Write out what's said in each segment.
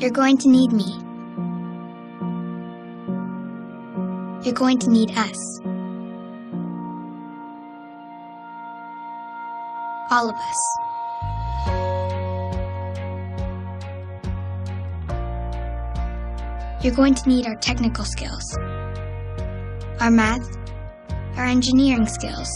You're going to need me. You're going to need us. All of us. You're going to need our technical skills, our math, our engineering skills.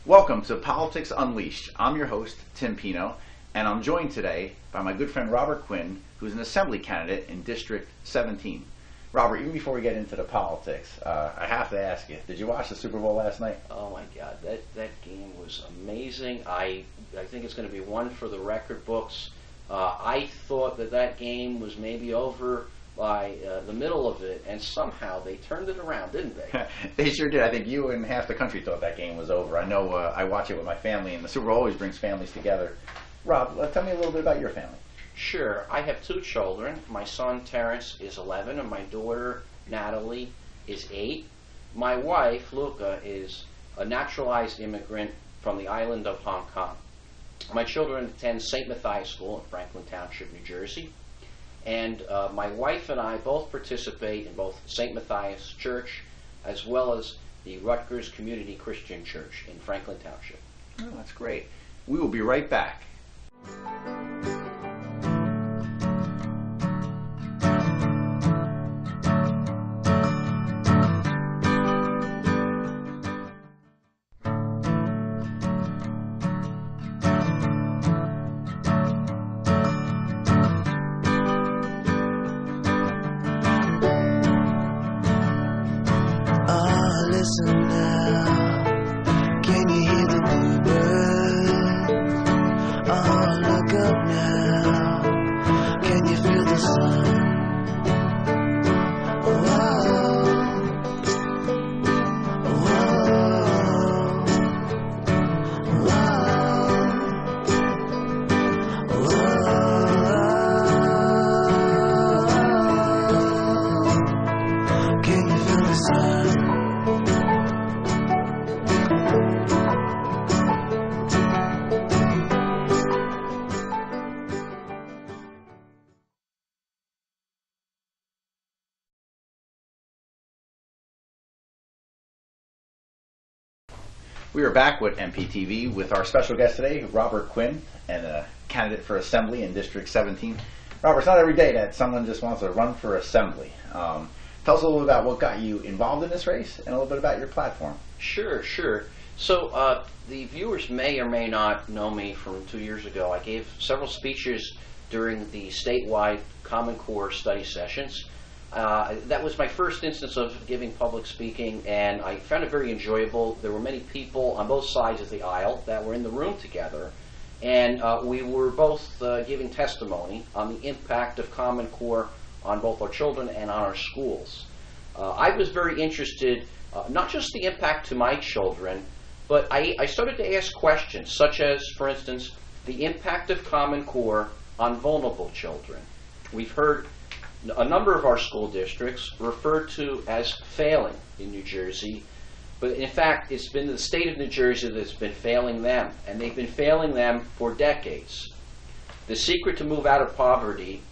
Welcome to Politics Unleashed. I'm your host, Tim Pino, and I'm joined today by my good friend Robert Quinn, who's an assembly candidate in District 17. Robert, even before we get into the politics, I have to ask you, did you watch the Super Bowl last night? Oh my God, that game was amazing. I think it's going to be one for the record books. I thought that game was maybe over by the middle of it, and somehow they turned it around, didn't they? They sure did. I think you and half the country thought that game was over. I know I watch it with my family, and the Super Bowl always brings families together. Rob, tell me a little bit about your family. Sure. I have two children. My son, Terrence, is 11, and my daughter, Natalie, is 8. My wife, Luca, is a naturalized immigrant from the island of Hong Kong. My children attend St. Matthias School in Franklin Township, New Jersey. And my wife and I both participate in both St. Matthias Church as well as the Rutgers Community Christian Church in Franklin Township. Oh, that's great. We will be right back. Listen now, can you hear the bluebird? Oh, look up now, can you feel the sun? Whoa, can you feel the sun? We are back with MPTV with our special guest today, Robert Quinn, and a candidate for Assembly in District 17. Robert, it's not every day that someone just wants to run for Assembly. Tell us a little bit about what got you involved in this race and a little bit about your platform. Sure. So the viewers may or may not know me from 2 years ago. I gave several speeches during the statewide Common Core study sessions. That was my first instance of giving public speaking, and I found it very enjoyable. There were many people on both sides of the aisle that were in the room together, and we were both giving testimony on the impact of Common Core on both our children and on our schools. I was very interested, not just the impact to my children, but I started to ask questions, such as, for instance, the impact of Common Core on vulnerable children. We've heard a number of our school districts referred to as failing in New Jersey, but in fact it's been the state of New Jersey that's been failing them, and they've been failing them for decades. The secret to move out of poverty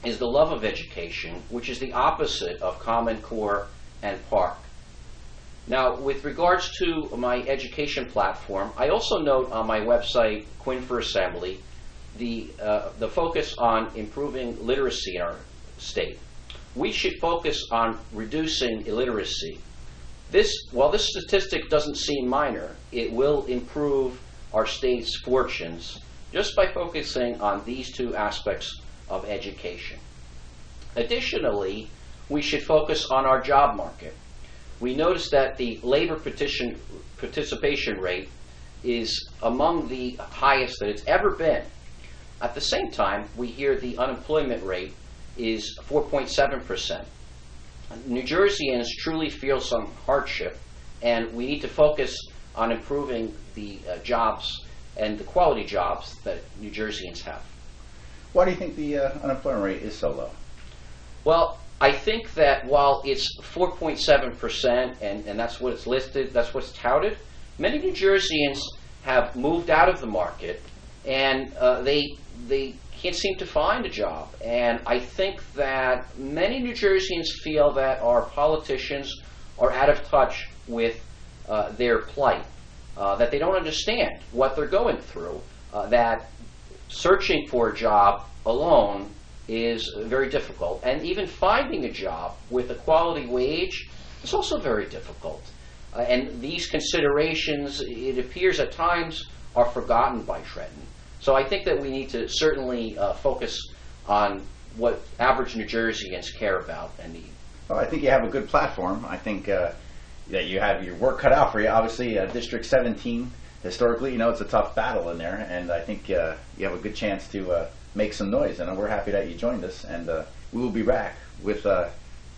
is the love of education, which is the opposite of Common Core and PARC. Now, with regards to my education platform, I also note on my website, Quinn for Assembly, the focus on improving literacy in our state. We should focus on reducing illiteracy. While this statistic doesn't seem minor, it will improve our state's fortunes just by focusing on these two aspects of education. Additionally, we should focus on our job market. We notice that the labor participation rate is among the highest that it's ever been. At the same time, we hear the unemployment rate is 4.7%. New Jerseyans truly feel some hardship, and we need to focus on improving the jobs and the quality jobs that New Jerseyans have. Why do you think the unemployment rate is so low? Well, I think that while it's 4.7%, and that's what it's listed, that's what's touted, many New Jerseyans have moved out of the market, and they can't seem to find a job. And I think that many New Jerseyans feel that our politicians are out of touch with their plight, that they don't understand what they're going through, that searching for a job alone is very difficult, and even finding a job with a quality wage is also very difficult. And these considerations, it appears at times, are forgotten by Trenton. So I think that we need to certainly focus on what average New Jerseyans care about and need. Well, I think you have a good platform. I think that you have your work cut out for you. Obviously, District 17, historically, it's a tough battle in there, and I think you have a good chance to make some noise. And we're happy that you joined us, and we will be back with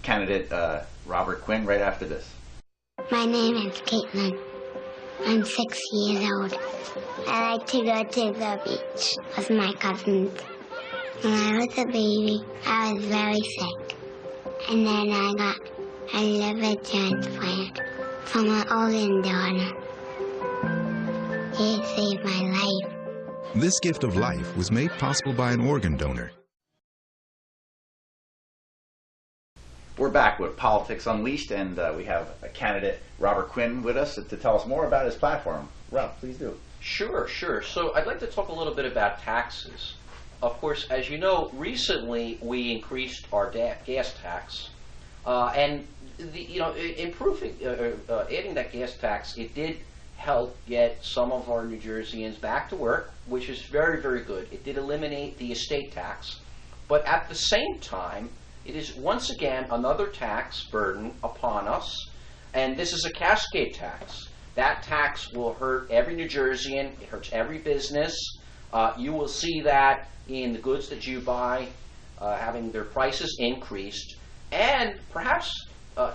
candidate Robert Quinn right after this. My name is Caitlin. I'm 6 years old. I like to go to the beach with my cousins. When I was a baby, I was very sick. And then I got a liver transplant from my organ donor. He saved my life. This gift of life was made possible by an organ donor. We're back with Politics Unleashed, and we have a candidate, Robert Quinn, with us to tell us more about his platform. Rob, please do. Sure. So I'd like to talk a little bit about taxes. Of course, as you know, recently we increased our gas tax, and improving, adding that gas tax, it did help get some of our New Jerseyans back to work, which is very, very good. It did eliminate the estate tax, but at the same time, it is once again another tax burden upon us, and this is a cascade tax. That tax will hurt every New Jerseyan. It hurts every business. You will see that in the goods that you buy, having their prices increased. And perhaps,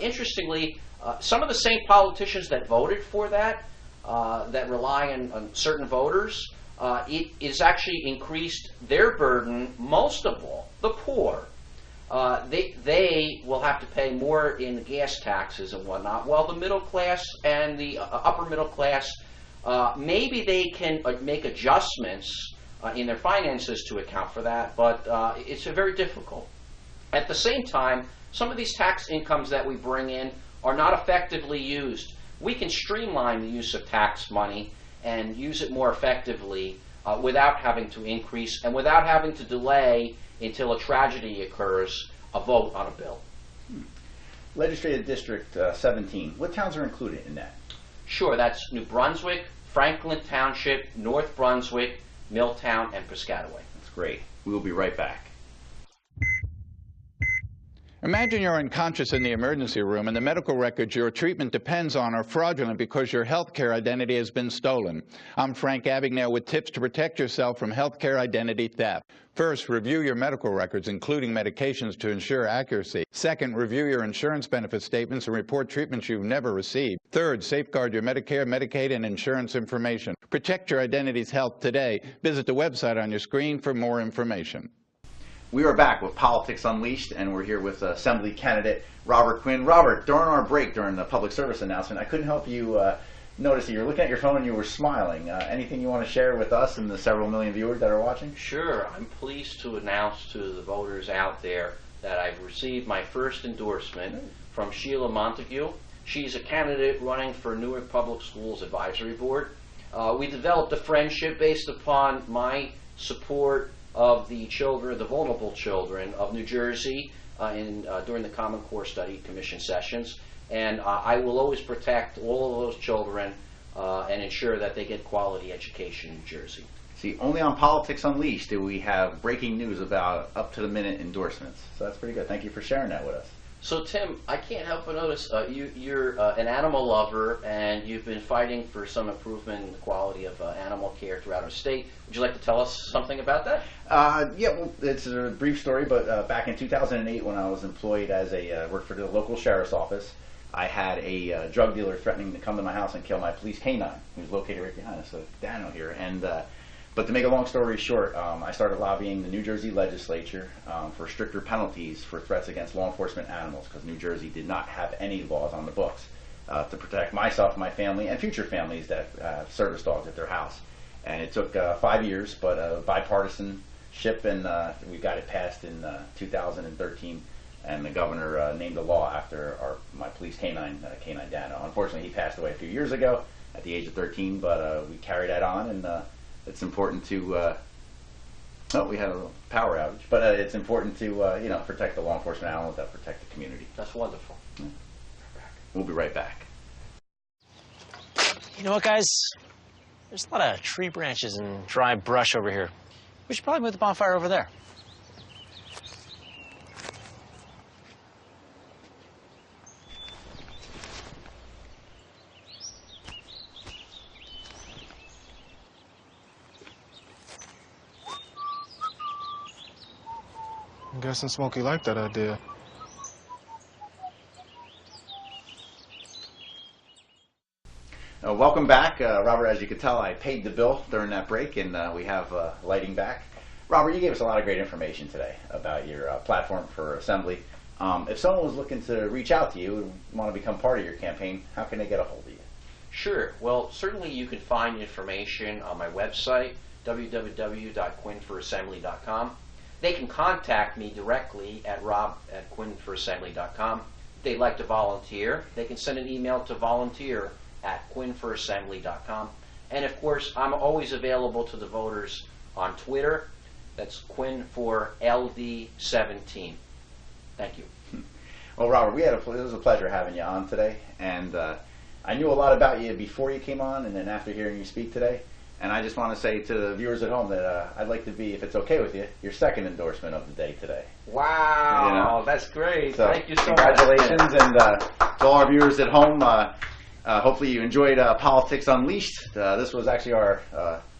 interestingly, some of the same politicians that voted for that, that rely on certain voters, it is actually increased their burden, most of all, the poor. They will have to pay more in the gas taxes and whatnot, while the middle class and the upper middle class, maybe they can make adjustments in their finances to account for that, but it's very difficult. At the same time, some of these tax incomes that we bring in are not effectively used. We can streamline the use of tax money and use it more effectively without having to increase and without having to delay until a tragedy occurs, a vote on a bill. Legislative District 17, what towns are included in that? Sure, that's New Brunswick, Franklin Township, North Brunswick, Milltown, and Piscataway. That's great. We will be right back. Imagine you're unconscious in the emergency room and the medical records your treatment depends on are fraudulent because your healthcare identity has been stolen. I'm Frank Abagnale with tips to protect yourself from healthcare identity theft. First, review your medical records, including medications, to ensure accuracy. Second, review your insurance benefit statements and report treatments you've never received. Third, safeguard your Medicare, Medicaid, and insurance information. Protect your identity's health today. Visit the website on your screen for more information. We are back with Politics Unleashed, and we're here with Assembly candidate Robert Quinn. Robert, during our break, during the public service announcement, I couldn't help you notice that you're looking at your phone and you were smiling. Anything you want to share with us and the several million viewers that are watching? Sure. I'm pleased to announce to the voters out there that I've received my first endorsement from Sheila Montague. She's a candidate running for Newark Public Schools Advisory Board. We developed a friendship based upon my support of the children, the vulnerable children of New Jersey during the Common Core Study Commission sessions. And I will always protect all of those children and ensure that they get quality education in New Jersey. See, only on Politics Unleashed do we have breaking news about up-to-the-minute endorsements. So that's pretty good. Thank you for sharing that with us. So, Tim, I can't help but notice you're an animal lover, and you've been fighting for some improvement in the quality of animal care throughout our state. Would you like to tell us something about that? Yeah, well, it's a brief story, but back in 2008, when I was employed as worked for the local sheriff's office, I had a drug dealer threatening to come to my house and kill my police canine, who's located right behind us, so Daniel here. And but to make a long story short, I started lobbying the New Jersey legislature for stricter penalties for threats against law enforcement animals, because New Jersey did not have any laws on the books to protect myself, my family, and future families that have service dogs at their house. And it took 5 years, but bipartisanship, and we got it passed in 2013. And the governor named a law after my police canine, Dano. Unfortunately, he passed away a few years ago at the age of 13, but we carried that on, and it's important to, oh, we had a little power outage, but it's important to, you know, protect the law enforcement animals that protect the community. That's wonderful. Yeah. We'll be right back. You know what, guys? There's a lot of tree branches and dry brush over here. We should probably move the bonfire over there. I'm guessing Smokey liked that idea. Welcome back. Robert, as you could tell, I paid the bill during that break, and we have lighting back. Robert, you gave us a lot of great information today about your platform for assembly. If someone was looking to reach out to you and want to become part of your campaign, how can they get a hold of you? Sure. Well, certainly you can find information on my website, www.quinnforassembly.com. They can contact me directly at rob@quinnforassembly.com. If they'd like to volunteer, they can send an email to volunteer@quinnforassembly.com. And of course, I'm always available to the voters on Twitter. That's Quinn4LD17. Thank you. Well, Robert, it was a pleasure having you on today. And I knew a lot about you before you came on and then after hearing you speak today. And I just want to say to the viewers at home that I'd like to be, if it's okay with you, your second endorsement of the day today. Wow, you know? That's great. So, thank you so congratulations, much. and to all our viewers at home, hopefully you enjoyed Politics Unleashed. This was actually our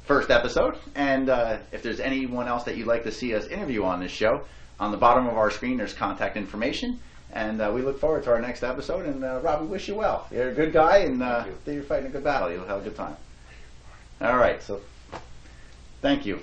first episode, and if there's anyone else that you'd like to see us interview on this show, on the bottom of our screen there's contact information, and we look forward to our next episode. And Rob, we wish you well. You're a good guy, and you're fighting a good battle. You'll have a good time. All right, so thank you.